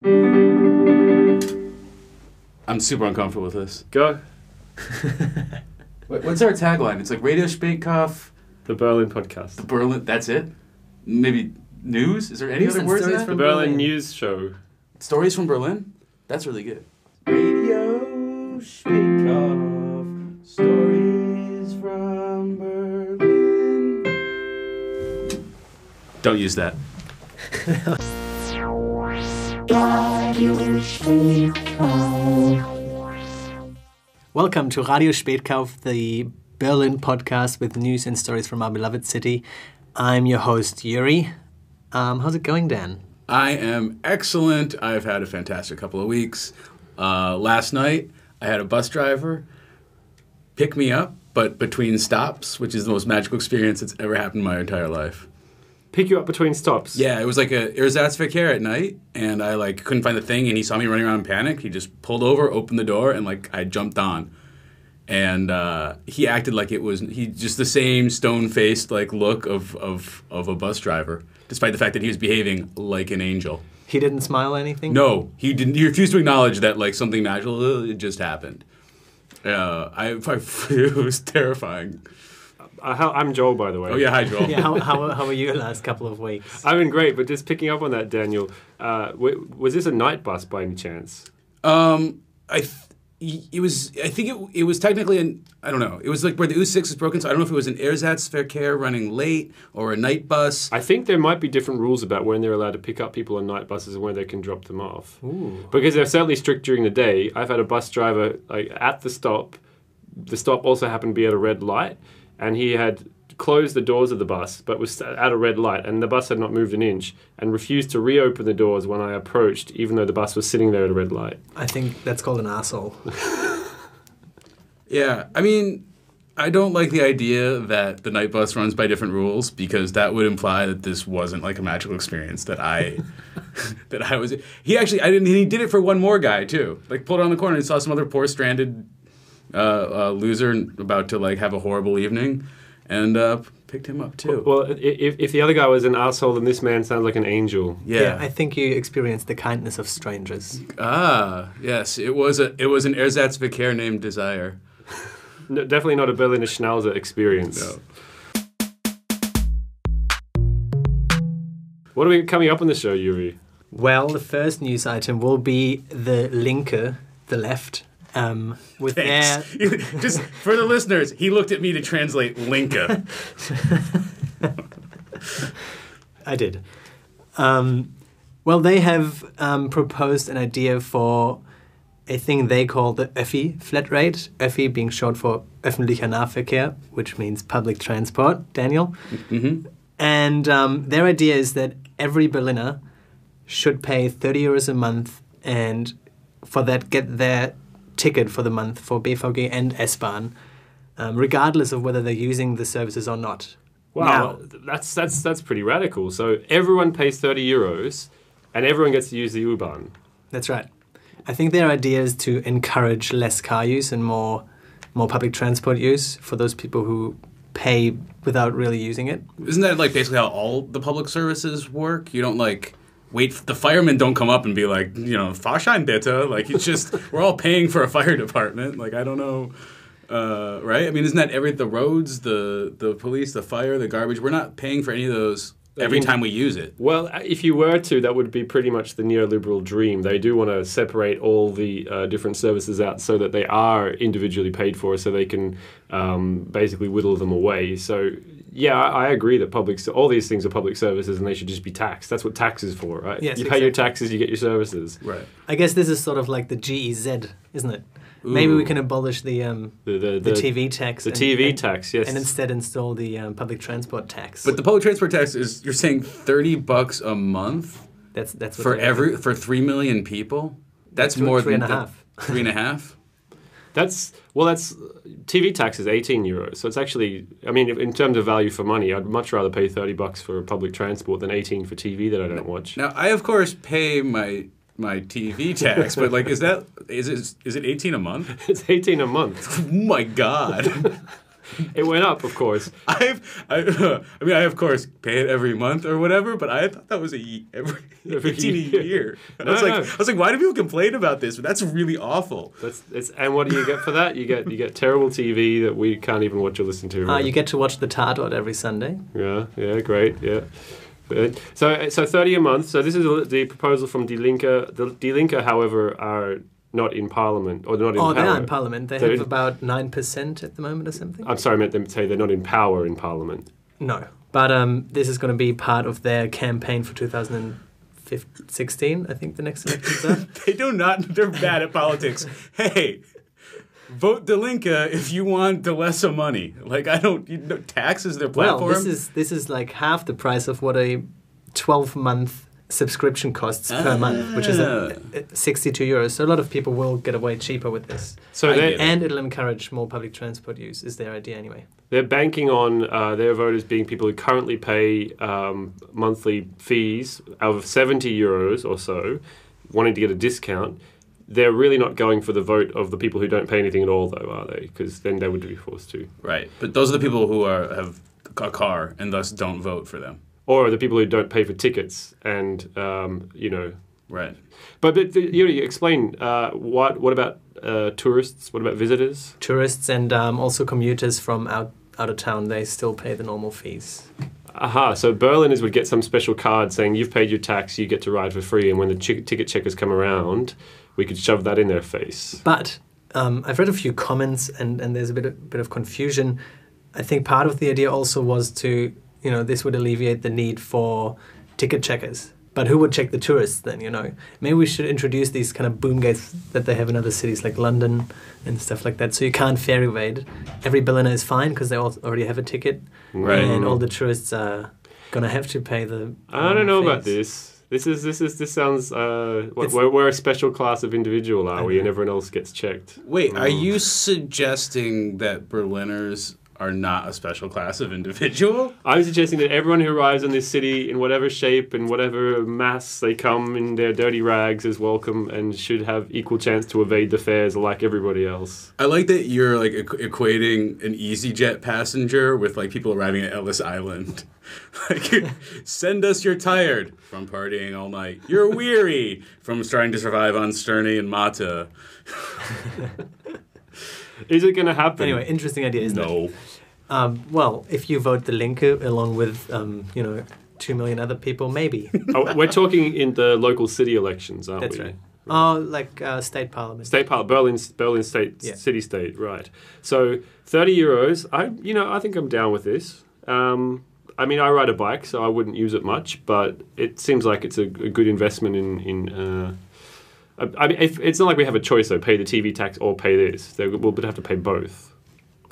I'm super uncomfortable with this. Go. What's our tagline? It's like Radio Spätkopf, The Berlin Podcast. the Berlin. That's it. Maybe news. Is there any News other and words in stories that? The from Berlin Berlin. News Show. Stories from Berlin. That's really good. Radio Spätkopf, stories from Berlin. Don't use that. Welcome to Radio Spätkopf, the Berlin podcast with news and stories from our beloved city. I'm your host, Yuri. How's it going, Dan? I am excellent. I've had a fantastic couple of weeks. Last night, I had a bus driver pick me up, but between stops, which is the most magical experience that's ever happened in my entire life. Pick you up between stops. Yeah, it was like a Ersatzverkehr at night, and I couldn't find the thing, and he saw me running around in panic. He just pulled over, opened the door, and I jumped on. And he acted like he just the same stone-faced look of a bus driver, despite the fact that he was behaving like an angel. He didn't smile or anything? No, he didn't. He refused to acknowledge that something natural just happened. It was terrifying. I'm Joel, by the way. Oh yeah, hi Joel. Yeah, how were you the last couple of weeks? I've been great, but just picking up on that, Daniel, was this a night bus by any chance? I think it was technically I don't know. It was where the U6 is broken, so I don't know if it was an Ersatzverkehr running late or a night bus. I think there might be different rules about when they're allowed to pick up people on night buses and when they can drop them off. Ooh. Because they're certainly strict during the day. I've had a bus driver at the stop. The stop also happened to be at a red light, and he had closed the doors of the bus, but was at a red light, and the bus had not moved an inch, and refused to reopen the doors when I approached, even though the bus was sitting there at a red light. I think that's called an asshole. Yeah, I mean, I don't like the idea that the night bus runs by different rules, because that would imply that this wasn't a magical experience that I was. He did it for one more guy too. Pulled around the corner and saw some other poor stranded loser about to have a horrible evening, and picked him up too. Well, if the other guy was an asshole, then this man sounds like an angel. Yeah. I think you experienced the kindness of strangers. Ah, yes, it was an Ersatzverkehr named Desire. No, definitely not a Berliner Schnauzer experience. No. What are we coming up on the show, Yuri? Well, the first news item will be the Linke, the left, with Thanks. Just for the listeners, he looked at me to translate Linke. I did. Well, they have proposed an idea for a thing they call the Öffi flat rate, Öffi being short for öffentlicher Nahverkehr, which means public transport, Daniel. Mm-hmm. And their idea is that every Berliner should pay 30 euros a month and for that get their ticket for the month for BVG and S-Bahn, regardless of whether they're using the services or not. Wow, that's pretty radical. So everyone pays 30 euros and everyone gets to use the U-Bahn. That's right. I think their idea is to encourage less car use and more public transport use for those people who pay without really using it. Isn't that basically how all the public services work? You don't wait. The firemen don't come up and be Fahrschein bitte. It's just we're all paying for a fire department. I don't know, right? I mean, isn't that the roads, the police, the fire, the garbage? We're not paying for any of those every time we use it. Well, if you were to, that would be pretty much the neoliberal dream. They do want to separate all the different services out so that they are individually paid for, so they can basically whittle them away. So, yeah, I agree that all these things are public services and they should just be taxed. That's what tax is for, right? Yes, you pay your exactly. taxes, you get your services. Right. I guess this is sort of like the GEZ, isn't it? Ooh. Maybe we can abolish the TV tax. The TV tax, yes. And instead install the public transport tax. But the public transport tax is, you're saying $30 a month? That's what for 3 million people? That's more three than and a half. 3.5? That's TV tax is 18 euros. So it's actually, I mean, in terms of value for money, I'd much rather pay $30 for public transport than 18 for TV that I don't watch. Now, I of course pay my TV tax, but is it 18 a month? It's 18 a month. Oh my God. It went up, of course. I mean, I of course pay it every month or whatever, but I thought that was every 18 a year. And I was like, why do people complain about this? But that's really awful. And what do you get for that? You get terrible TV that we can't even watch or listen to. Right? You get to watch the Tatort every Sunday. Yeah, great, yeah. So 30 a month. So this is the proposal from Die Linke. The Die Linke, however, are not in Parliament or not in power. Oh, they're in Parliament. They have about 9% at the moment or something. I'm sorry, I meant them to say they're not in power in Parliament. No, but this is going to be part of their campaign for 2016. I think the next elections are. They're bad at politics. Hey, vote Die Linke if you want the lesser money. Like, tax is their platform. Well, this is like half the price of what a 12-month subscription costs per month, which is 62 euros. So a lot of people will get away cheaper with this. And it'll encourage more public transport use, is their idea anyway. They're banking on their voters being people who currently pay monthly fees of 70 euros or so, wanting to get a discount. They're really not going for the vote of the people who don't pay anything at all, though, are they? Because then they would be forced to. Right. But those are the people who have a car and thus don't vote for them. Or the people who don't pay for tickets and, Right. But you explain, what about tourists? What about visitors? Tourists and also commuters from out of town, they still pay the normal fees. Aha, so Berliners would get some special card saying you've paid your tax, you get to ride for free, and when the ticket checkers come around, we could shove that in their face. But I've read a few comments and there's a bit of confusion. I think part of the idea also was to, this would alleviate the need for ticket checkers. But who would check the tourists then, Maybe we should introduce these kind of boom gates that they have in other cities like London and stuff like that. So you can't fare evade. Every Berliner is fine because they already have a ticket. Right. And all the tourists are going to have to pay the I don't know fees. about this. This sounds we're a special class of individual, are we? And everyone else gets checked. Wait, are you suggesting that Berliners are not a special class of individual? I'm suggesting that everyone who arrives in this city in whatever shape and whatever mass they come in their dirty rags is welcome and should have equal chance to evade the fares like everybody else. I like that you're like equating an EasyJet passenger with like people arriving at Ellis Island. Like, send us you're tired from partying all night. You're weary from trying to survive on Sterney and Mata. Is it going to happen? Anyway, interesting idea, isn't it? No. Well, if you vote the Linke along with, 2 million other people, maybe. We're talking in the local city elections, aren't That's we? right. Oh, like state parliament. State parliament, Berlin state, city-state, right. So 30 euros, I think I'm down with this. I ride a bike, so I wouldn't use it much, but it seems like it's a good investment in it's not like we have a choice, though, pay the TV tax or pay this. We'll have to pay both.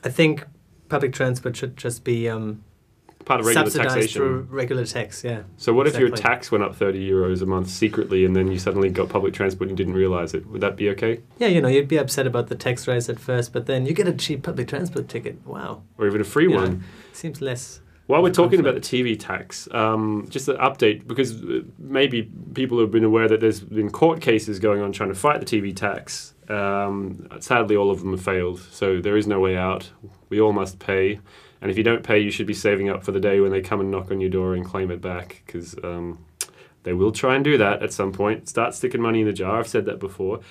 I think public transport should just be part of regular subsidized taxation. through regular tax, yeah. So what if your tax went up 30 euros a month secretly and then you suddenly got public transport and you didn't realize it? Would that be okay? Yeah, you'd be upset about the tax raise at first, but then you get a cheap public transport ticket. Wow. Or even a free one. Seems less... While we're talking about the TV tax, just an update, because maybe people have been aware that there's been court cases going on trying to fight the TV tax. Sadly, all of them have failed, so there is no way out. We all must pay, and if you don't pay, you should be saving up for the day when they come and knock on your door and claim it back, because they will try and do that at some point. Start sticking money in the jar. I've said that before.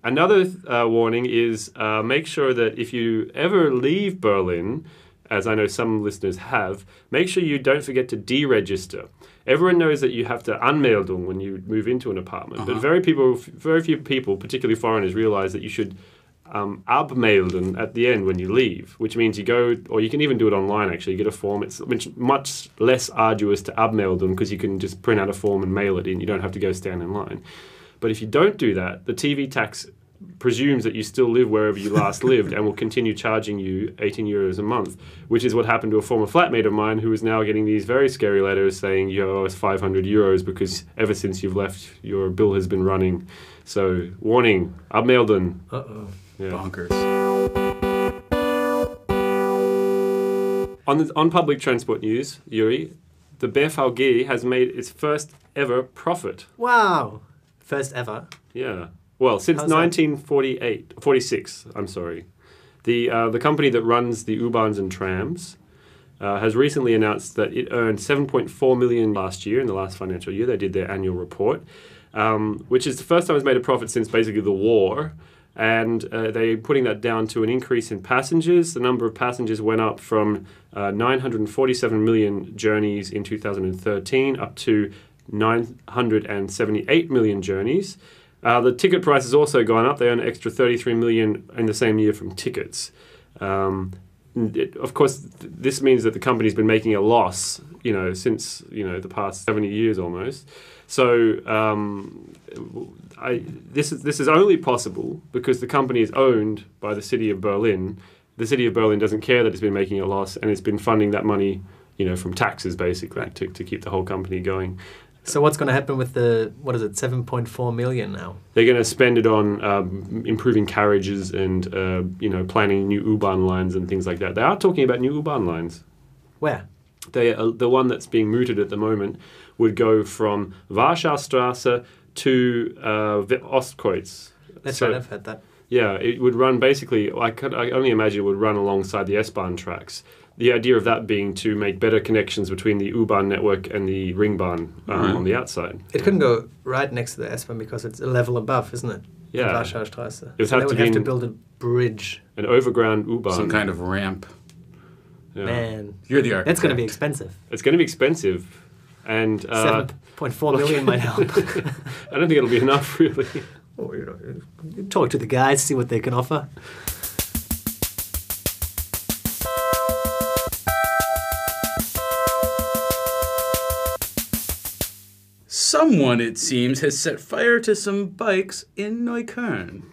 Another warning is make sure that if you ever leave Berlin, as I know some listeners have, make sure you don't forget to deregister. Everyone knows that you have to Anmeldung when you move into an apartment, but very few people, particularly foreigners, realize that you should abmelden at the end when you leave, which means you go, or you can even do it online actually, you get a form. It's much less arduous to abmelden because you can just print out a form and mail it in. You don't have to go stand in line. But if you don't do that, the TV tax presumes that you still live wherever you last lived and will continue charging you 18 euros a month, which is what happened to a former flatmate of mine who is now getting these very scary letters saying you owe us 500 euros because ever since you've left, your bill has been running. So, warning, abmelden. Uh-oh. Yeah. Bonkers. On public transport news, Yuri, the BVG has made its first ever profit. Wow. First ever. Yeah. Well, since How's that? 46, I'm sorry. The company that runs the U-Bahns and trams has recently announced that it earned 7.4 million last year, in the last financial year. They did their annual report, which is the first time it's made a profit since basically the war. And they're putting that down to an increase in passengers. The number of passengers went up from 947 million journeys in 2013 up to 978 million journeys. The ticket price has also gone up. They earn an extra 33 million in the same year from tickets. Of course, this means that the company's been making a loss, since the past 70 years almost. So this is only possible because the company is owned by the city of Berlin. The city of Berlin doesn't care that it's been making a loss, and it's been funding that money, from taxes basically to keep the whole company going. So what's going to happen with the 7.4 million now? They're going to spend it on improving carriages and planning new U-Bahn lines and things like that. They are talking about new U-Bahn lines. Where? The one that's being mooted at the moment would go from Warschaustrasse to Ostkreuz. That's right, I've heard that. Yeah, it would run basically, I only imagine it would run alongside the S-Bahn tracks. The idea of that being to make better connections between the U-Bahn network and the Ringbahn on the outside. It couldn't go right next to the S-Bahn because it's a level above, isn't it? Yeah. The Warschaustrasse. It would so have they would have to build a bridge. An overground U-Bahn. Some kind of ramp. Yeah. Man. You're the architect. That's going to be expensive. It's going to be expensive. And 7.4 million might help. I don't think it'll be enough, really. Oh, you talk to the guys, see what they can offer. Someone, it seems, has set fire to some bikes in Neukölln.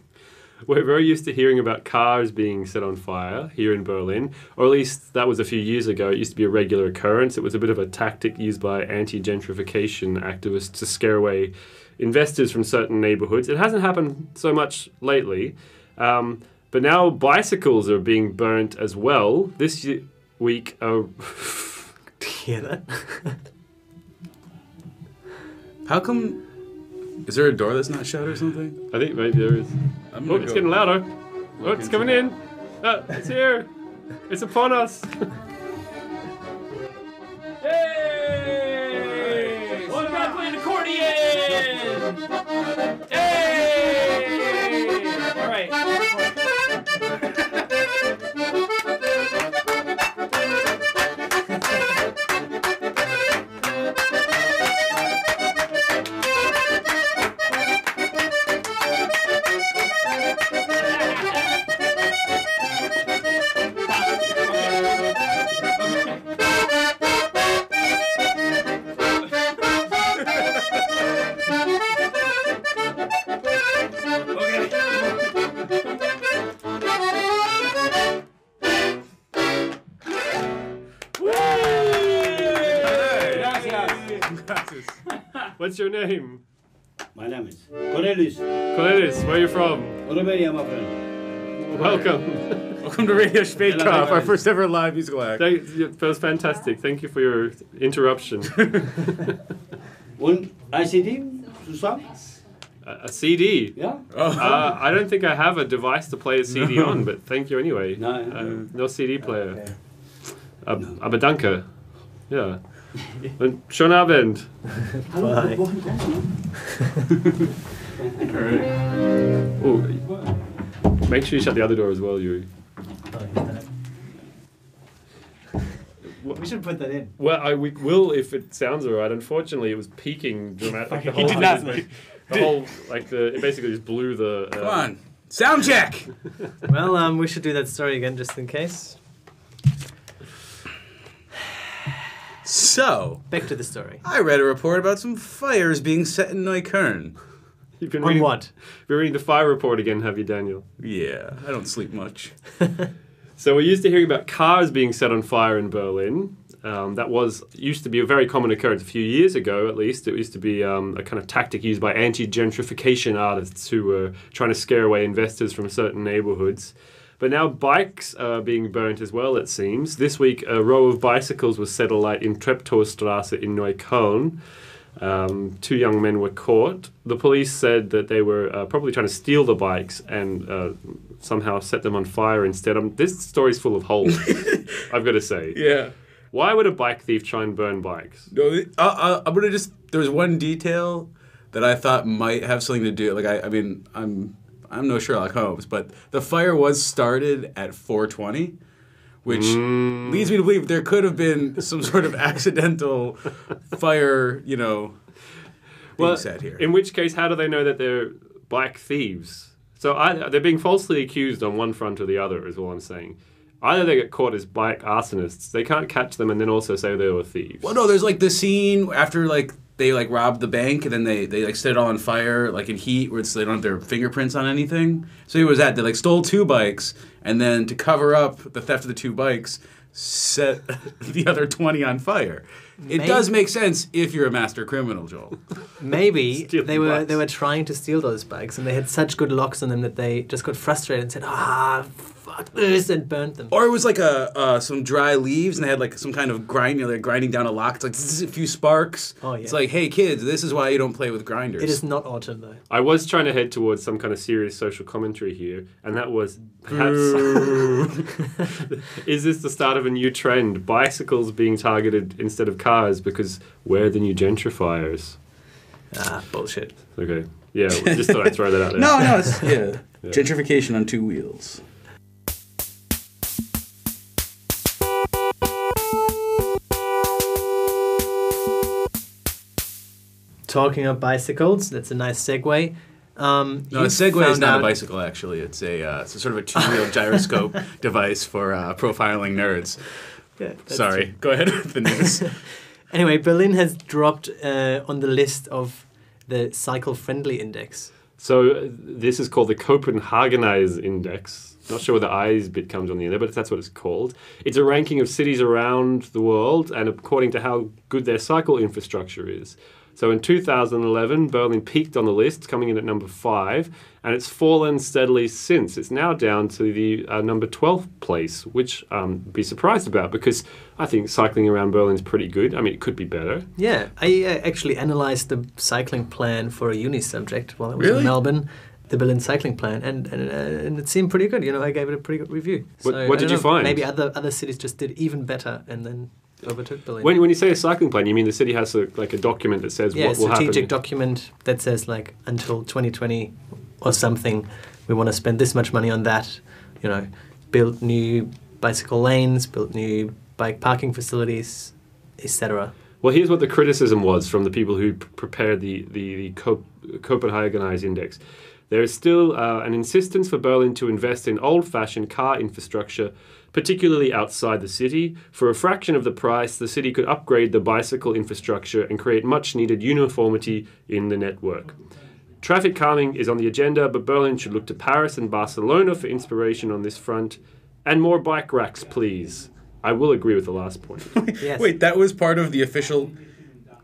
We're very used to hearing about cars being set on fire here in Berlin, or at least that was a few years ago. It used to be a regular occurrence. It was a bit of a tactic used by anti-gentrification activists to scare away investors from certain neighborhoods. It hasn't happened so much lately, but now bicycles are being burnt as well. This week... Do you hear that? How come... Is there a door that's not shut or something? I think maybe there is. Oh, it's getting louder. Oh, it's coming in. It's here. It's upon us. Yay! One guy playing accordion! Yay! All right. What's your name? My name is Cornelius. Cornelius, where are you from? Romania, my friend. Welcome. Welcome to Radio Spätkopf, our first ever live musical act. That was fantastic. Thank you for your interruption. Und ein CD zusammen? A CD? Yeah? I don't think I have a device to play a CD on, but thank you anyway. No. No CD player. Okay. Aber danke. Ja. Und schönen Abend. Bye. Oh, make sure you shut the other door as well, Yuri. We should put that in. Well, we will if it sounds alright. Unfortunately, it was peaking dramatically. He did not. It basically just blew the. Come on. Sound check! Well, we should do that story again just in case. So, Back to the story. I read a report about some fires being set in Neukölln. You've been On reading, what? Been reading the fire report again, have you, Daniel? Yeah, I don't sleep much. So we're used to hearing about cars being set on fire in Berlin. Used to be a very common occurrence a few years ago, at least. It used to be a kind of tactic used by anti-gentrification artists who were trying to scare away investors from certain neighborhoods. But now bikes are being burnt as well, it seems. This week, a row of bicycles was set alight in Treptowstrasse in Neukölln. 2 young men were caught. The police said that they were probably trying to steal the bikes and somehow set them on fire instead. This story's full of holes, I've got to say. Yeah. Why would a bike thief try and burn bikes? No, I'm gonna just. There was one detail that I thought might have something to do. Like I mean, I'm no Sherlock Holmes, but the fire was started at 4:20, which leads me to believe there could have been some sort of accidental fire, being set here. In which case, how do they know that they're bike thieves? So they're being falsely accused on one front or the other, is all I'm saying. Either they get caught as bike arsonists, they can't catch them and then also say they were thieves. Well, no, there's like the scene after they robbed the bank and then they set it all on fire in heat where they don't have their fingerprints on anything. So it was that they stole 2 bikes and then to cover up the theft of the 2 bikes, set the other 20 on fire. It does make sense if you're a master criminal, Joel. Maybe they bikes. were trying to steal those bikes and they had such good locks on them that they just got frustrated and said, fuck this, and burnt them. Or it was some dry leaves and they had some kind of grinding down a lock. It's this is a few sparks. Oh, yeah. It's like, hey kids, this is why you don't play with grinders. It is not autumn though. I was trying to head towards some kind of serious social commentary here, and that was perhaps is this the start of a new trend? Bicycles being targeted instead of cars because we're the new gentrifiers. Bullshit. Okay. Yeah, just thought I'd throw that out there. No, it's yeah. Gentrification on 2 wheels. Talking of bicycles, that's a nice segue. No, a Segway is not a bicycle, actually. It's a sort of a 2-wheel gyroscope device for profiling nerds. Yeah, Sorry, go ahead with the news. Anyway, Berlin has dropped on the list of the cycle-friendly index. So this is called the Copenhagenize Index. Not sure where the I's bit comes on the end there, but that's what it's called. It's a ranking of cities around the world and according to how good their cycle infrastructure is. So in 2011, Berlin peaked on the list, coming in at number 5, and it's fallen steadily since. It's now down to the number 12th place, which I'd be surprised about because I think cycling around Berlin is pretty good. I mean, it could be better. Yeah, I actually analysed the cycling plan for a uni subject while I was Really? in Melbourne, the Berlin cycling plan, and it seemed pretty good. I gave it a pretty good review. What did you find? Maybe other cities just did even better and then overtook Berlin. When you say a cycling plan, you mean the city has a document that says what will happen? Yeah, a strategic document that says until 2020 or something, we want to spend this much money on that. Build new bicycle lanes, build new bike parking facilities, etc. Well, here's what the criticism was from the people who prepared the Copenhagenize Index. There is still an insistence for Berlin to invest in old-fashioned car infrastructure, particularly outside the city. For a fraction of the price, the city could upgrade the bicycle infrastructure and create much-needed uniformity in the network. Traffic calming is on the agenda, but Berlin should look to Paris and Barcelona for inspiration on this front. And more bike racks, please. I will agree with the last point. Yes. Wait, that was part of the official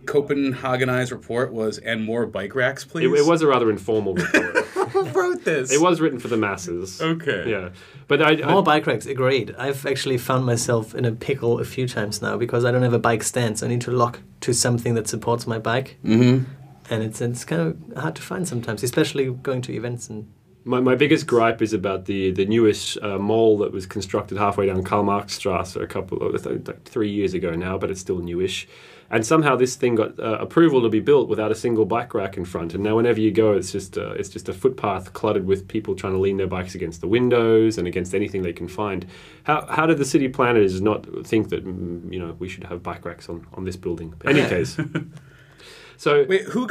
Copenhagenize report and more bike racks, please? It was a rather informal report. Who wrote this? It was written for the masses. Okay. Yeah. But More bike racks, agreed. I've actually found myself in a pickle a few times now because I don't have a bike stand, so I need to lock to something that supports my bike. Mm-hmm. And it's kind of hard to find sometimes, especially going to events. And My biggest gripe is about the newish mall that was constructed halfway down Karl-Marx-Strasse 3 years ago now, but it's still newish. And somehow this thing got approval to be built without a single bike rack in front. And now whenever you go, it's just a footpath cluttered with people trying to lean their bikes against the windows and against anything they can find. How did the city planners not think that we should have bike racks on this building? In any case, so wait, who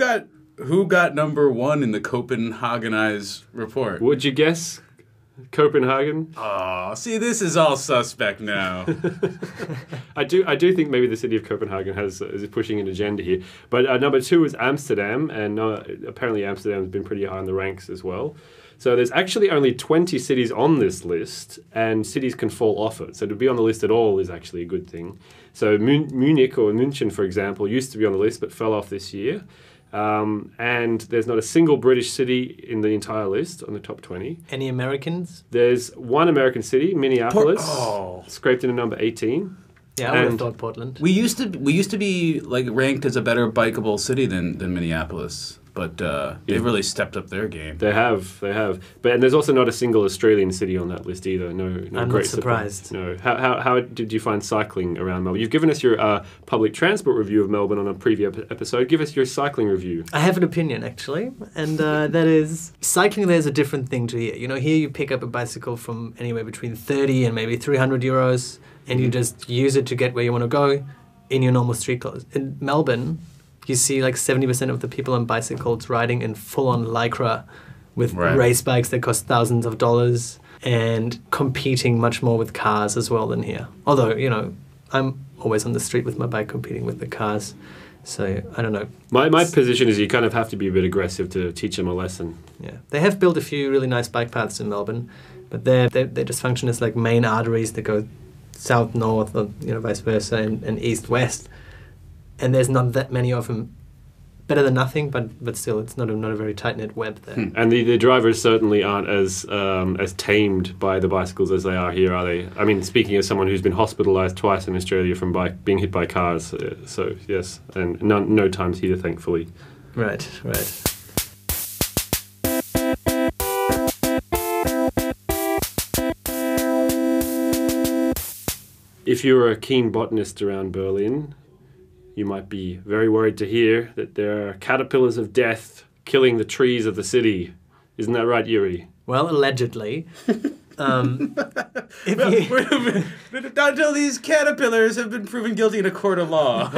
got number 1 in the Copenhagenize report? Would you guess Copenhagen? Oh, see, this is all suspect now. I do think maybe the city of Copenhagen is pushing an agenda here. But number 2 is Amsterdam, and apparently Amsterdam has been pretty high on the ranks as well. So there's actually only 20 cities on this list, and cities can fall off it. So to be on the list at all is actually a good thing. So Munich or München, for example, used to be on the list but fell off this year. And there's not a single British city in the entire list on the top 20. any Americans? There's one American city, Minneapolis, Oh. scraped into number 18. Yeah, I would have And thought Portland. We used to be ranked as a better bikeable city than Minneapolis. but they've really stepped up their game. They have. But and there's also not a single Australian city on that list either. No I'm great not surprised. No. How did you find cycling around Melbourne? You've given us your public transport review of Melbourne on a previous episode. Give us your cycling review. I have an opinion, actually, and that is cycling there is a different thing to here. You know, here you pick up a bicycle from anywhere between 30 and maybe 300 euros, and you just use it to get where you want to go in your normal street clothes. In Melbourne, you see like 70% of the people on bicycles riding in full-on Lycra with Right. race bikes that cost thousands of dollars and competing much more with cars as well than here. Although, you know, I'm always on the street with my bike competing with the cars. So, I don't know. My position is you kind of have to be a bit aggressive to teach them a lesson. Yeah, they have built a few really nice bike paths in Melbourne, but they just function as like main arteries that go south north, or you know, vice versa, and east west. And there's not that many of them. Better than nothing, but still, it's not a very tight knit web there. And the drivers certainly aren't as tamed by the bicycles as they are here, are they? I mean, speaking as someone who's been hospitalised twice in Australia from being hit by cars, so yes, and no times here, thankfully. Right. If you're a keen botanist around Berlin, you might be very worried to hear that there are caterpillars of death killing the trees of the city. Isn't that right, Yuri? Well, allegedly. Not until these caterpillars have been proven guilty in a court of law.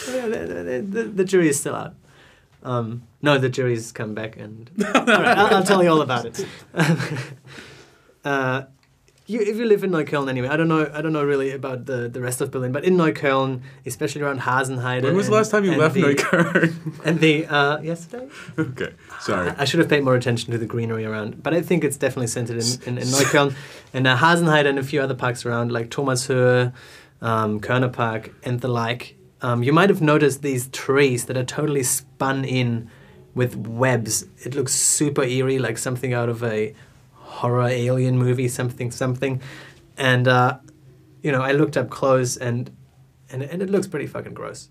The jury is still out. No, the jury's come back, and all right, I'll tell you all about it. If you live in Neukölln anyway, I don't know really about the rest of Berlin, but in Neukölln, especially around Hasenheide. When was the last time you left Neukölln? And yesterday. Okay, sorry. I should have paid more attention to the greenery around, but I think it's definitely centered in Neukölln, and Hasenheide and a few other parks around, like Thomashöhe, Körner Park, and the like. You might have noticed these trees that are totally spun in with webs. It looks super eerie, like something out of a horror alien movie, something. And, I looked up close and it looks pretty fucking gross.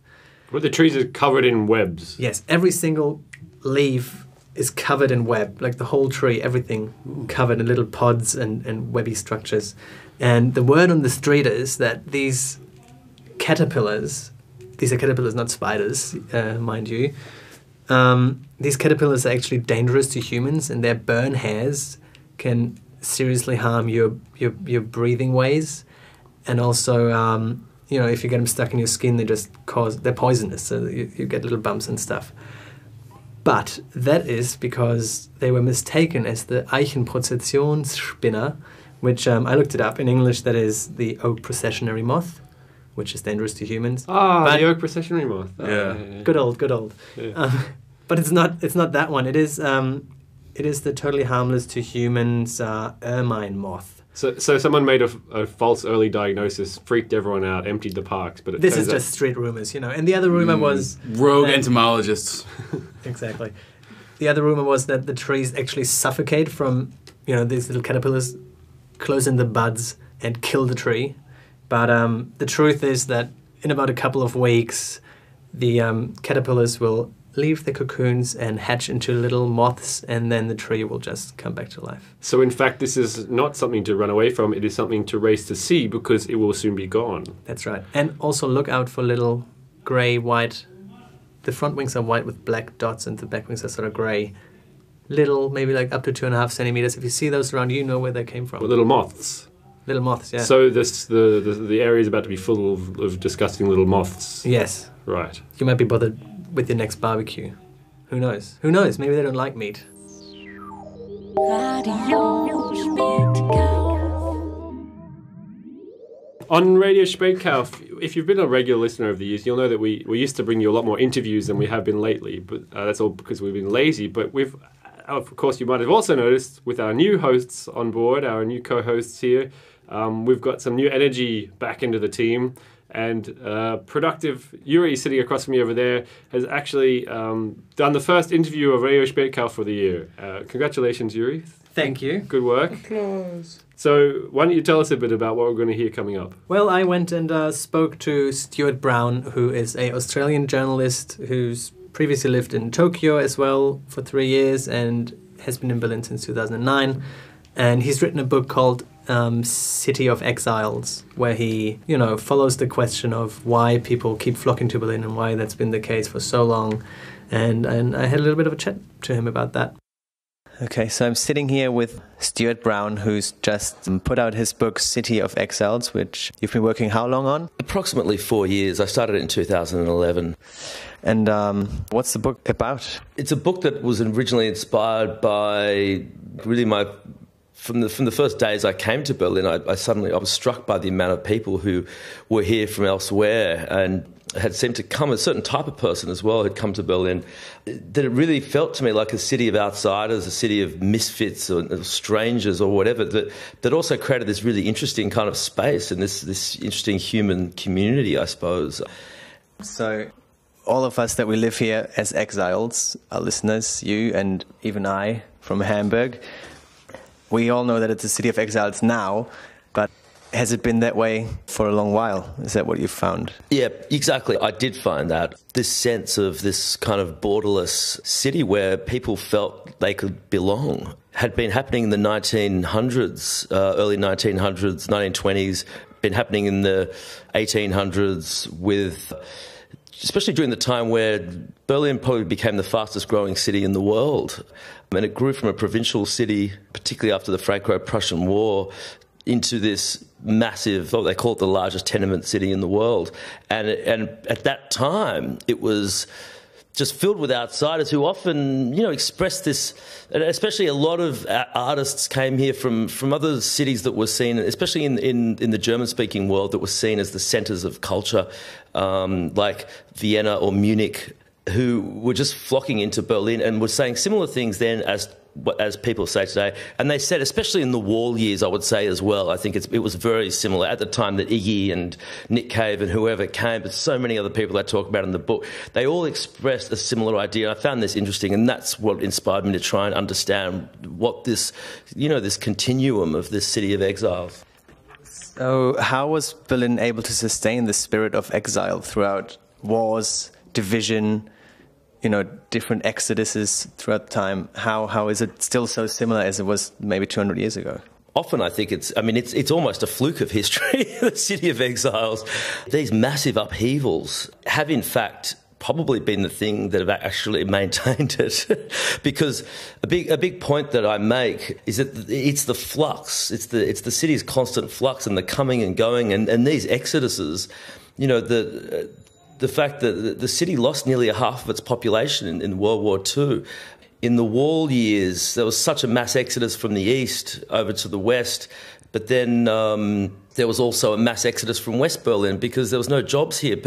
But the trees are covered in webs. Yes, every single leaf is covered in web, like the whole tree, everything covered in little pods and webby structures. And the word on the street is that these caterpillars, these are caterpillars, not spiders, mind you. These caterpillars are actually dangerous to humans, and their burn hairs can seriously harm your breathing ways, and also if you get them stuck in your skin, they're poisonous, so you get little bumps and stuff. But that is because they were mistaken as the Eichenprozessionsspinner, which I looked it up. In English, that is the oak processionary moth, which is dangerous to humans. The oak processionary moth. Yeah. Good old. Yeah. But it's not that one. It is the totally harmless to humans ermine moth. So someone made a false early diagnosis, freaked everyone out, emptied the parks, but This is just street rumors, And the other rumor was rogue entomologists. Exactly. The other rumor was that the trees actually suffocate from these little caterpillars, close in the buds and kill the tree. But the truth is that in about a couple of weeks, the caterpillars will leave the cocoons and hatch into little moths, and then the tree will just come back to life. So in fact, this is not something to run away from, it is something to race to see, because it will soon be gone. That's right. And also look out for little grey, white. The front wings are white with black dots, and the back wings are sort of grey. Little, maybe like up to 2.5 centimeters. If you see those around, you know where they came from. But little moths. Little moths, yeah. So the area is about to be full of disgusting little moths. Yes. Right. You might be bothered with your next barbecue. Who knows? Maybe they don't like meat. On Radio Spreekkauf, if you've been a regular listener over the years, you'll know that we used to bring you a lot more interviews than we have been lately, but that's all because we've been lazy. But of course, you might have also noticed with our new hosts on board, our new co-hosts here, we've got some new energy back into the team. And productive Yuri, sitting across from me over there, has actually done the first interview of Radio Spreekkauf for the year. Congratulations, Yuri. Thank you. Good work. Applause. So why don't you tell us a bit about what we're going to hear coming up? Well, I went and spoke to Stuart Brown, who is an Australian journalist who's previously lived in Tokyo as well for 3 years and has been in Berlin since 2009. And he's written a book called City of Exiles, where he, follows the question of why people keep flocking to Berlin and why that's been the case for so long. And I had a little bit of a chat to him about that. Okay, so I'm sitting here with Stuart Brown, who's just put out his book, City of Exiles, which you've been working how long on? Approximately 4 years. I started it in 2011. And what's the book about? It's a book that was originally inspired by really from the first days I came to Berlin. I was struck by the amount of people who were here from elsewhere and had seemed to come, a certain type of person as well had come to Berlin, that it really felt to me like a city of outsiders, a city of misfits or strangers or whatever, that also created this really interesting kind of space and this interesting human community, I suppose. So all of us that we live here as exiles, our listeners, you and even I from Hamburg, we all know that it's a city of exiles now, but has it been that way for a long while? Is that what you've found? Yeah, exactly. I did find that. This sense of this kind of borderless city where people felt they could belong had been happening in the 1900s, early 1900s, 1920s, been happening in the 1800s with... especially during the time where Berlin probably became the fastest growing city in the world. And it grew from a provincial city, particularly after the Franco-Prussian War, into this massive, what they call it, the largest tenement city in the world. And at that time, it was just filled with outsiders who often, expressed this, and especially a lot of artists came here from other cities that were seen, especially in the German-speaking world, that were seen as the centres of culture, like Vienna or Munich, who were just flocking into Berlin and were saying similar things then as people say today. And they said, especially in the wall years, I would say as well, I think it was very similar at the time that Iggy and Nick Cave and whoever came, but so many other people I talk about in the book, they all expressed a similar idea. I found this interesting, and that's what inspired me to try and understand what this, this continuum of this city of exiles. So how was Berlin able to sustain the spirit of exile throughout wars, division, different exoduses throughout time? How is it still so similar as it was maybe 200 years ago? Often I think it's almost a fluke of history, the city of exiles. These massive upheavals have in fact probably been the thing that have actually maintained it. Because a big point that I make is that it's the flux, it's the city's constant flux and the coming and going and these exoduses, the fact that the city lost nearly half of its population in World War II. In the wall years, there was such a mass exodus from the east over to the west, but then there was also a mass exodus from West Berlin because there was no jobs here.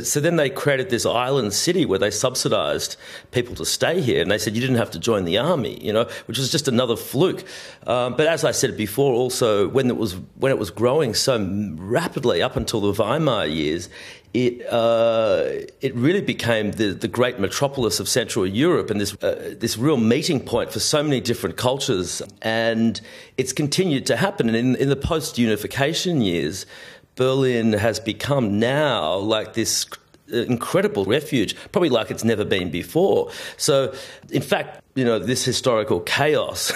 So then they created this island city where they subsidised people to stay here, and they said you didn't have to join the army, which was just another fluke. But as I said before, also when it was growing so rapidly up until the Weimar years, it really became the great metropolis of Central Europe and this real meeting point for so many different cultures. And it's continued to happen. And in the post-unification years, Berlin has become now like this incredible refuge, probably like it's never been before. So, in fact, this historical chaos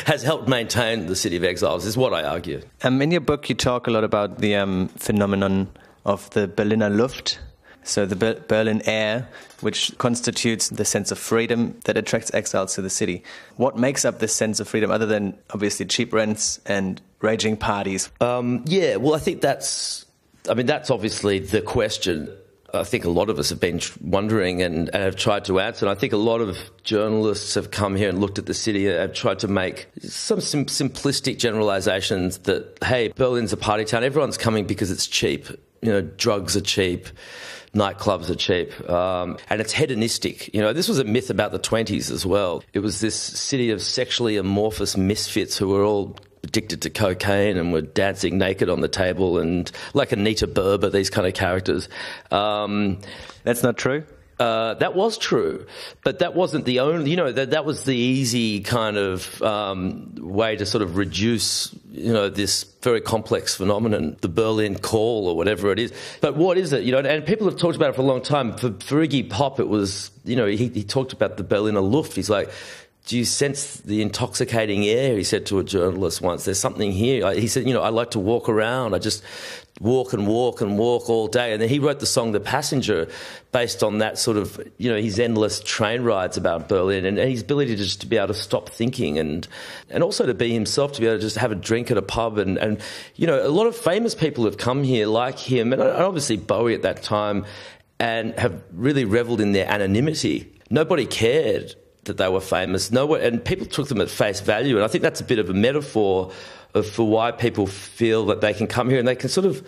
has helped maintain the city of exiles, is what I argue. In your book, you talk a lot about the phenomenon of the Berliner Luft, so the Berlin air, which constitutes the sense of freedom that attracts exiles to the city. What makes up this sense of freedom, other than obviously cheap rents and raging parties? Well, I think that's obviously the question. I think a lot of us have been wondering and have tried to answer. And I think a lot of journalists have come here and looked at the city and have tried to make some simplistic generalizations that, hey, Berlin's a party town. Everyone's coming because it's cheap. Drugs are cheap. Nightclubs are cheap, and it's hedonistic. This was a myth about the 1920s as well. It was this city of sexually amorphous misfits who were all addicted to cocaine and were dancing naked on the table, and like Anita Berber, these kind of characters. That's not true? That was true, but that wasn't the only. That was the easy kind of way to sort of reduce, this very complex phenomenon, the Berlin Call or whatever it is. But what is it? And people have talked about it for a long time. For Iggy Pop, it was, he talked about the Berliner Luft. He's like, do you sense the intoxicating air? He said to a journalist once, there's something here. He said, I like to walk around. I just walk and walk and walk all day. And then he wrote the song The Passenger based on that sort of, his endless train rides about Berlin and his ability to just to be able to stop thinking and also to be himself, to be able to just have a drink at a pub. And a lot of famous people have come here like him, and obviously Bowie at that time, and have really revelled in their anonymity. Nobody cared that they were famous. And people took them at face value. And I think that's a bit of a metaphor for why people feel that they can come here and they can sort of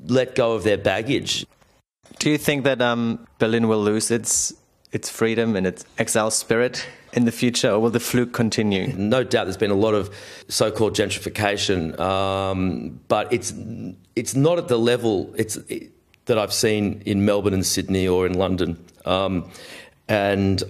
let go of their baggage. Do you think that Berlin will lose its freedom and its exile spirit in the future, or will the fluke continue? No doubt there's been a lot of so-called gentrification, but it's not at the level that I've seen in Melbourne and Sydney or in London. And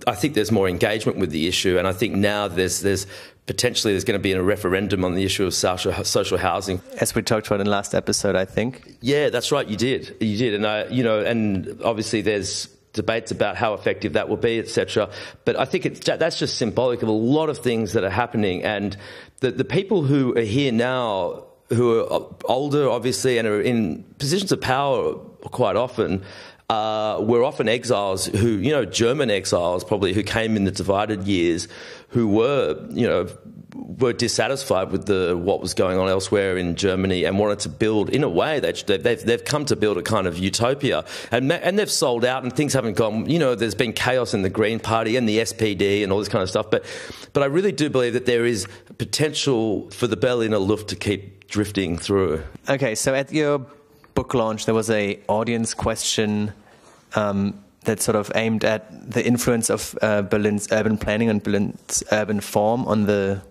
I think there's more engagement with the issue, and I think now there's potentially going to be a referendum on the issue of social housing, as we talked about in the last episode, I think. Yeah, that's right. You did, and and obviously there's debates about how effective that will be, etc. But I think that's just symbolic of a lot of things that are happening, and the people who are here now, who are older, obviously, and are in positions of power quite often. Were often exiles who, German exiles probably, who came in the divided years, who were dissatisfied with what was going on elsewhere in Germany and wanted to build, in a way, they've come to build a kind of utopia. And they've sold out and things haven't gone, there's been chaos in the Green Party and the SPD and all this kind of stuff. But I really do believe that there is potential for the Berliner Luft to keep drifting through. Okay, so at your book launch, there was a audience question that sort of aimed at the influence of Berlin's urban planning and Berlin's urban form on the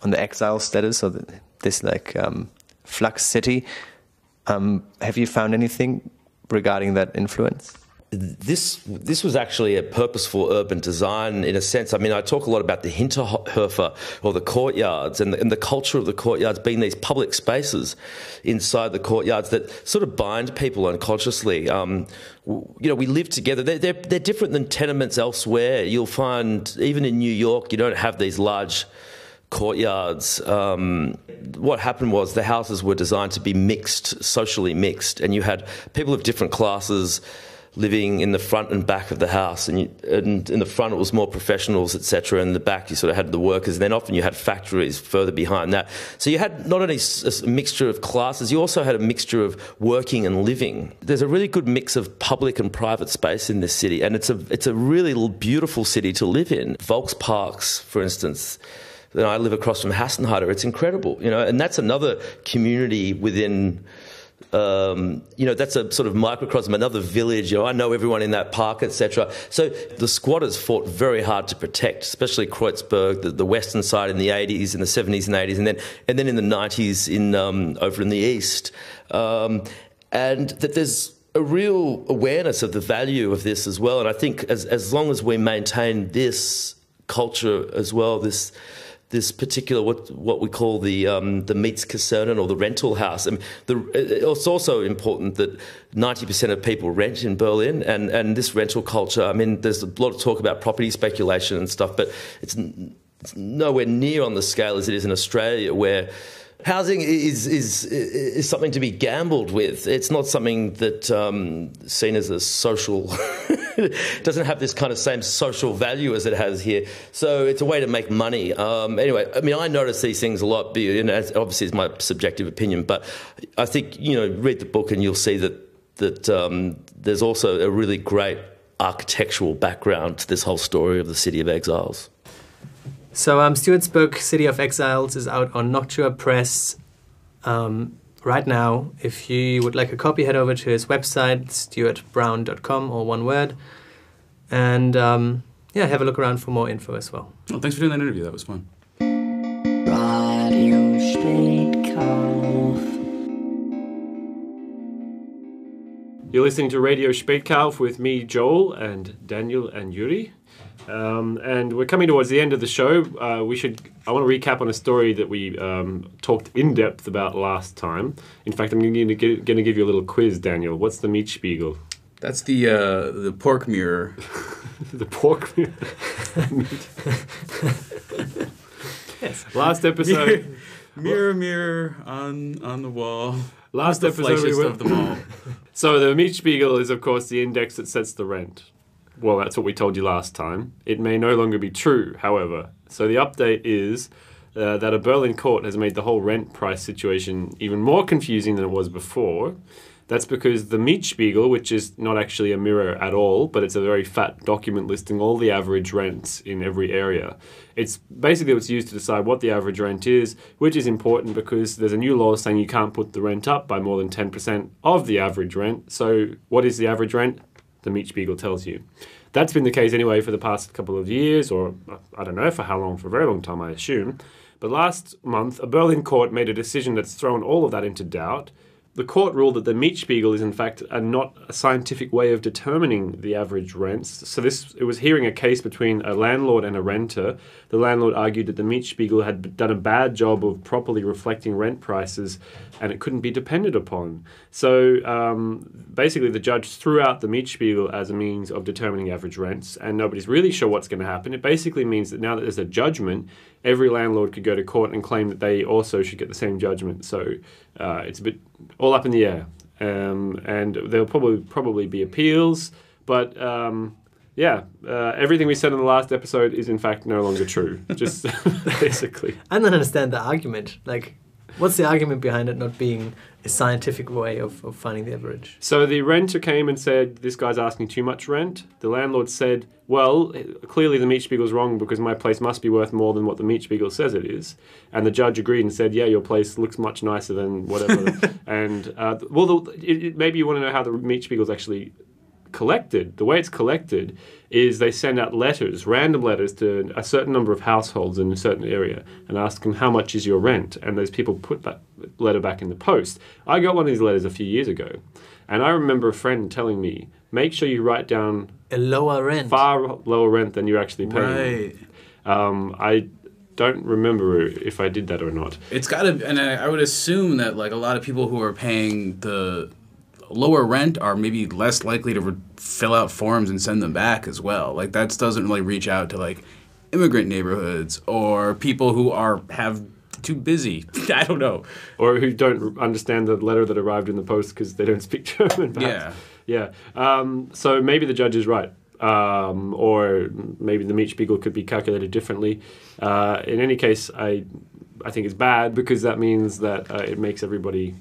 exile status, or this flux city. Have you found anything regarding that influence? This was actually a purposeful urban design in a sense. I mean, I talk a lot about the Hinterhofer, or the courtyards, and the culture of the courtyards being these public spaces inside the courtyards that sort of bind people unconsciously. We live together. They're different than tenements elsewhere. You'll find, even in New York, you don't have these large courtyards. What happened was the houses were designed to be mixed, socially mixed, and you had people of different classes living in the front and back of the house, and in the front it was more professionals, etc., and in the back you sort of had the workers, and then often you had factories further behind that. So you had not only a mixture of classes, you also had a mixture of working and living. There's a really good mix of public and private space in this city, and it's a really beautiful city to live in. Volksparks, for instance. I live across from Hassenheide. It's incredible, and that's another community within. That's a sort of microcosm, another village. I know everyone in that park, etc. So the squatters fought very hard to protect, especially Kreuzberg, the western side in the 80s, in the 70s and 80s, and then in the 90s over in the east. And that there's a real awareness of the value of this as well. And I think as long as we maintain this culture as well, this particular what we call the Mietskasernen, or the rental house. I mean, it's also important that 90% of people rent in Berlin, and this rental culture. I mean, there's a lot of talk about property speculation and stuff, but it's nowhere near on the scale as it is in Australia, where housing is something to be gambled with. It's not something that seen as a social. Doesn't have this kind of same social value as it has here. So it's a way to make money. Anyway, I mean, I notice these things a lot. Obviously, it's my subjective opinion, but I think read the book and you'll see that there's also a really great architectural background to this whole story of the City of Exiles. So Stuart's book, City of Exiles, is out on Noctua Press right now. If you would like a copy, head over to his website, stuartbrown.com, or one word. And have a look around for more info as well. Well, thanks for doing that interview. That was fun. Radio Spätkauf. You're listening to Radio Spätkauf with me, Joel, and Daniel and Yuri. And we're coming towards the end of the show. I want to recap on a story that we talked in depth about last time. In fact, I'm going to give you a little quiz, Daniel. What's the Mietspiegel? That's the pork mirror. The pork mirror. Yes. Last episode. Mirror, mirror on the wall. Last the episode we flashiest went. of them all. So the Mietspiegel is, of course, the index that sets the rent. Well, that's what we told you last time. It may no longer be true, however. So the update is that a Berlin court has made the whole rent price situation even more confusing than it was before. That's because the Mietspiegel, which is not actually a mirror at all, but it's a very fat document listing all the average rents in every area. It's basically what's used to decide what the average rent is, which is important because there's a new law saying you can't put the rent up by more than 10% of the average rent. So what is the average rent? The Mietspiegel tells you. That's been the case anyway for the past couple of years, or I don't know for how long, for a very long time I assume. But last month, a Berlin court made a decision that's thrown all of that into doubt. The court ruled that the Mietspiegel is in fact not a scientific way of determining the average rents. So it was hearing a case between a landlord and a renter. The landlord argued that the Mietspiegel had done a bad job of properly reflecting rent prices and it couldn't be depended upon. So basically the judge threw out the Mietspiegel as a means of determining average rents, and nobody's really sure what's going to happen. It basically means that now that there's a judgment, every landlord could go to court and claim that they also should get the same judgment. So it's a bit all up in the air. And there'll probably be appeals. But everything we said in the last episode is in fact no longer true. Just basically. I don't understand the argument. Like, what's the argument behind it not being a scientific way of finding the average? So the renter came and said, this guy's asking too much rent. The landlord said, well, clearly the Mietspiegel's wrong because my place must be worth more than what the Mietspiegel says it is. And the judge agreed and said, yeah, your place looks much nicer than whatever. And, maybe you want to know how the Mietspiegel's actually collected. The way it's collected is they send out letters, random letters to a certain number of households in a certain area and ask them, how much is your rent? And those people put that letter back in the post. I got one of these letters a few years ago, and I remember a friend telling me, make sure you write down a lower rent, far lower rent than you're actually paying. Right. I don't remember if I did that or not. It's got to, and I would assume that like a lot of people who are paying the lower rent are maybe less likely to fill out forms and send them back as well. Like that doesn't really reach out to like immigrant neighborhoods or people who have too busy. I don't know. Or who don't understand the letter that arrived in the post because they don't speak German. Perhaps. Yeah. So maybe the judge is right. Or maybe the Mietspiegel could be calculated differently. In any case, I think it's bad because that means that it makes everybody,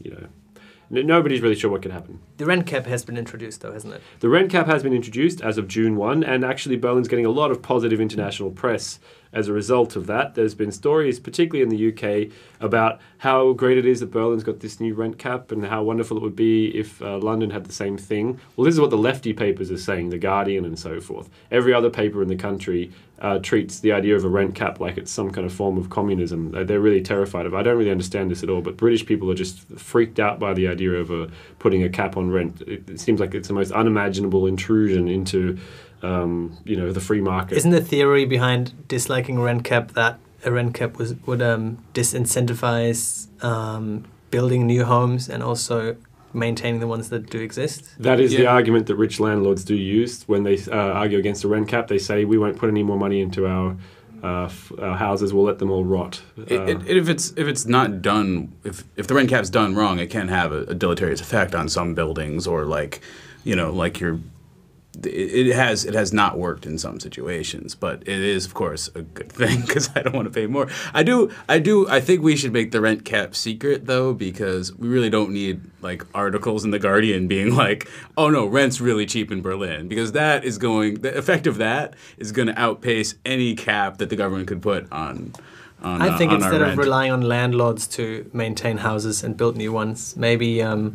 nobody's really sure what could happen. The rent cap has been introduced, though, hasn't it? The rent cap has been introduced as of June 1, and actually Berlin's getting a lot of positive international press as a result of that. There's been stories, particularly in the UK, about how great it is that Berlin's got this new rent cap and how wonderful it would be if London had the same thing. Well, this is what the lefty papers are saying, The Guardian and so forth. Every other paper in the country treats the idea of a rent cap like it's some kind of form of communism. They're really terrified of it. I don't really understand this at all, but British people are just freaked out by the idea of putting a cap on rent. It seems like it's the most unimaginable intrusion into the free market. Isn't the theory behind disliking a rent cap that a rent cap would disincentivize building new homes and also maintaining the ones that do exist? That is the argument that rich landlords do use when they argue against a rent cap. They say we won't put any more money into our houses. We'll let them all rot. If it's not done, if the rent cap's done wrong, it can have a deleterious effect on some buildings or It has not worked in some situations, but it is of course a good thing because I don't want to pay more. I think we should make the rent cap secret though, because we really don't need like articles in the Guardian being like, oh no, rent's really cheap in Berlin, because the effect of that is going to outpace any cap that the government could put on. I think instead of relying on landlords to maintain houses and build new ones, maybe a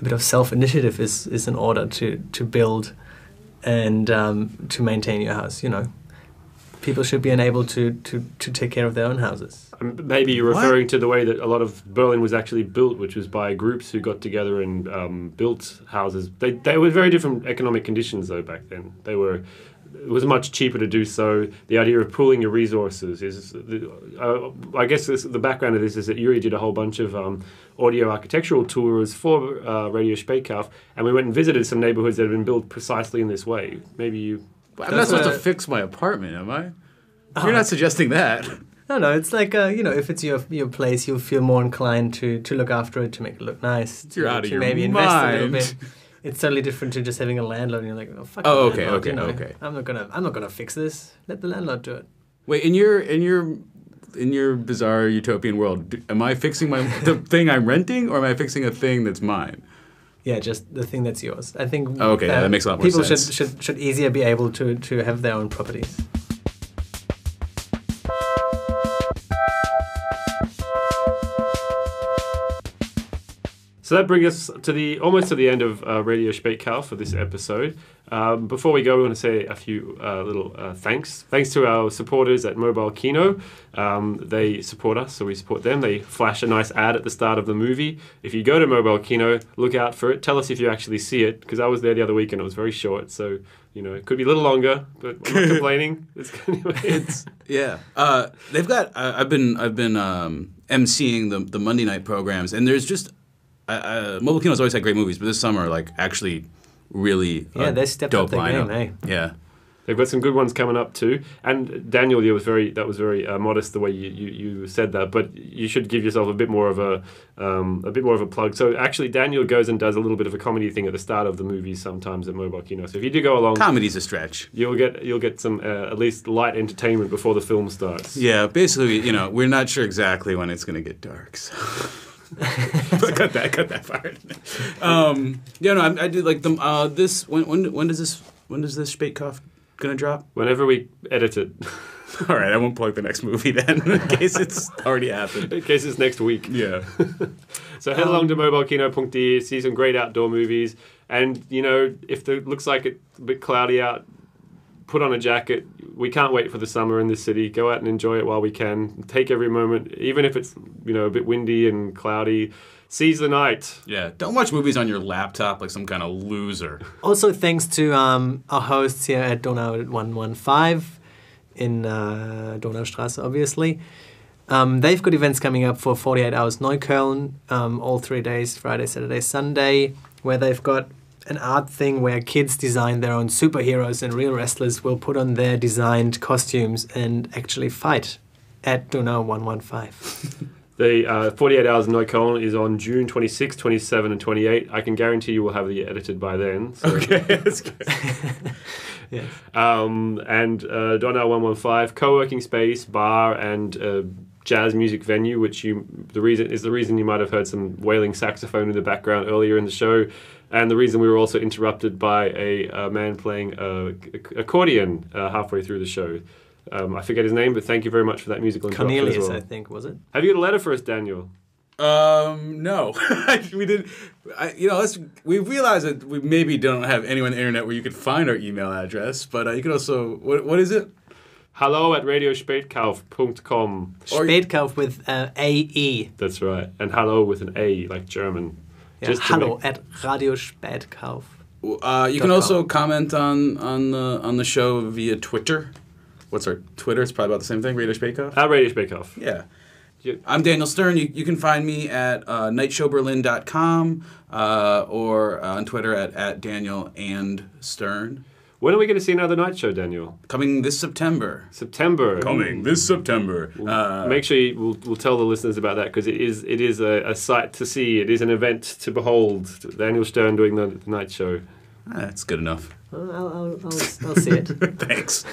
bit of self-initiative is in order to build and to maintain your house, people should be enabled to take care of their own houses. Maybe you're referring to the way that a lot of Berlin was actually built, which was by groups who got together and built houses. They were very different economic conditions, though, back then. It was much cheaper to do so. The idea of pooling your resources is, I guess the background of this is that Yuri did a whole bunch of audio architectural tours for Radio Spätkauf, and we went and visited some neighborhoods that had been built precisely in this way. Maybe you... I'm not supposed to fix my apartment, am I? You're not suggesting that. No, it's like, if it's your place, you'll feel more inclined to look after it, to make it look nice. You're out of your maybe mind. invest a little bit. It's totally different to just having a landlord and you're like, oh, fuck. Oh, the okay, landlord, okay, okay. I'm not gonna fix this. Let the landlord do it. Wait, in your bizarre utopian world, am I fixing the thing I'm renting, or am I fixing a thing that's mine? Yeah, just the thing that's yours. I think. Okay, that makes a lot more sense. People should easier be able to have their own properties. So that brings us almost to the end of Radio Spätkauf for this episode. Before we go, we want to say a few little thanks. Thanks to our supporters at Mobile Kino. They support us, so we support them. They flash a nice ad at the start of the movie. If you go to Mobile Kino, look out for it. Tell us if you actually see it, because I was there the other week and it was very short. So, it could be a little longer, but I'm not complaining. Yeah. They've got. I've been emceeing the Monday night programs, and there's just. Mobile Kino's always had great movies, but this summer, actually really they stepped dope up their game, lineup. Yeah. They've got some good ones coming up too. And Daniel, that was very modest the way you said that, but you should give yourself a bit more of a plug. So actually, Daniel goes and does a little bit of a comedy thing at the start of the movie sometimes at Mobile Kino. So if you do go along, comedy's a stretch. You'll get some at least light entertainment before the film starts. Yeah, basically, we're not sure exactly when it's going to get dark. So. cut that part. I do like them. This when does this Spätkauf gonna drop? Whenever we edit it. All right, I won't plug the next movie then, in case it's already happened. In case it's next week. Yeah. So head along to mobilekino.de, see some great outdoor movies, and if it looks like it's a bit cloudy out, put on a jacket. We can't wait for the summer in this city. Go out and enjoy it while we can. Take every moment, even if it's a bit windy and cloudy. Seize the night. Yeah, don't watch movies on your laptop like some kind of loser. Also, thanks to our hosts here at Donau 115 in Donaustrasse, obviously. They've got events coming up for 48 Hours Neukölln, all 3 days, Friday, Saturday, Sunday, where they've got an art thing where kids design their own superheroes and real wrestlers will put on their designed costumes and actually fight at Donau 115. The 48 Hours Neukölln is on June 26, 27 and 28. I can guarantee you will have it edited by then. So. Okay, that's good. Yes. And Donau 115, co-working space, bar and jazz music venue, which the reason you might have heard some wailing saxophone in the background earlier in the show. And the reason we were also interrupted by a man playing accordion halfway through the show. I forget his name, but thank you very much for that musical interruption Cornelius, as well. I think, was it? Have you got a letter for us, Daniel? No. We didn't. We realized that we maybe don't have anyone on the internet where you could find our email address, but you can also... What is it? hello@radiospätkauf.com. Spätkauf with A-E. That's right. And hello with an A, like German. Yeah, hello at Radio Spätkauf. You can also comment on the show via Twitter. What's our Twitter? It's probably about the same thing. Radio Spätkauf. Radio Spätkauf. Yeah. I'm Daniel Stern. You can find me at nightshowberlin.com or on Twitter at Daniel and Stern. When are we going to see another night show, Daniel? Coming this September. Coming this September. Make sure we'll tell the listeners about that, because it is a sight to see. It is an event to behold. Daniel Stern doing the night show. That's good enough. I'll see it. Thanks.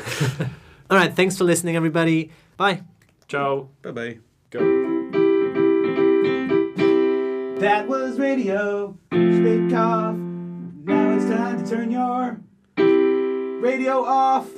All right, thanks for listening, everybody. Bye. Ciao. Bye-bye. Go. That was Radio Spätkauf. Now it's time to turn your radio off.